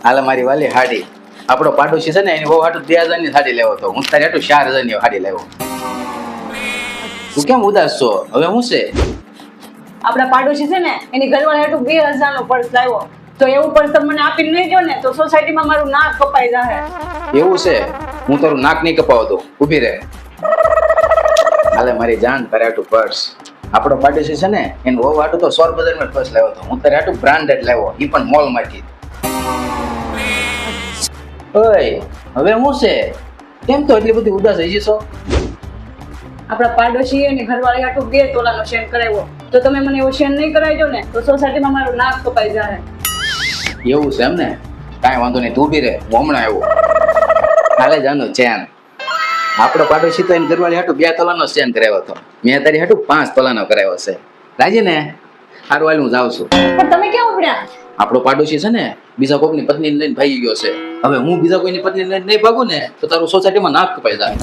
હાલ મારી વાલી હાડી આપણો પાડોશી છે ને એની બહુ હાટું 2000 ની સાડી લેવો તો હું તારી હાટું 4000 ની સાડી લેવો. તું કેમ ઉદાસ છો? હવે હું છે? આપણા પાડોશી છે ને એની ઘરવાળી હાટું 2000 નો પર્સ લાવ્યો. તો એવું પર્સ તમે મને આપીને નહીં જો ને તો સોસાયટીમાં મારું નાક કપાઈ જાહે. એવું છે? હું તારું નાક નહીં કપાવતો, ઊભી રહે. હાલે મારી જાન તારે હાટું પર્સ. આપણો પાડોશી છે ને એનું બહુ હાટું તો 100 બજાર માં પર્સ લેવો તો હું તારે હાટું બ્રાન્ડેડ લેવો, એ પણ મોલ માંથી. ઓય હવે હું છે? કેમ તો એટલી બધી ઉદાસ થઈ જશો? આપણા પાડોશી એની ઘરવાળી હાટું 2 તોલાનો શેન કરાવ્યો. તો તમે મને એવો શેન નહીં કરાવજો ને તો સોસાયટીમાં મારું નાક કપાઈ જાહે. એવું છે એમ ને? કાંઈ વાંધો નહીં, તું ઊભી રહે, હું હમણાં આવ્યો. હાલે જાનું ચેન. આપણો પાડોશી તો એની ઘરવાળી હાટું 2 તોલાનો ચેન કરાવ્યો હતો, મેં તારી હાટું 5 તોલાનો કરાવ્યો છે. રાજી ને? હારું હાલ હું જાઉં છું. પણ તમે ક્યાં ઉપડ્યા? આપણો પાડોશી છે ને બીજા કોઈની પત્નીને લઈને ભાગી ગયો છે. હવે હું બીજા કોઈની પત્નીને લઈને નહીં ભાગું ને તો તારું સોસાયટીમાં નાક કપાઈ જાય.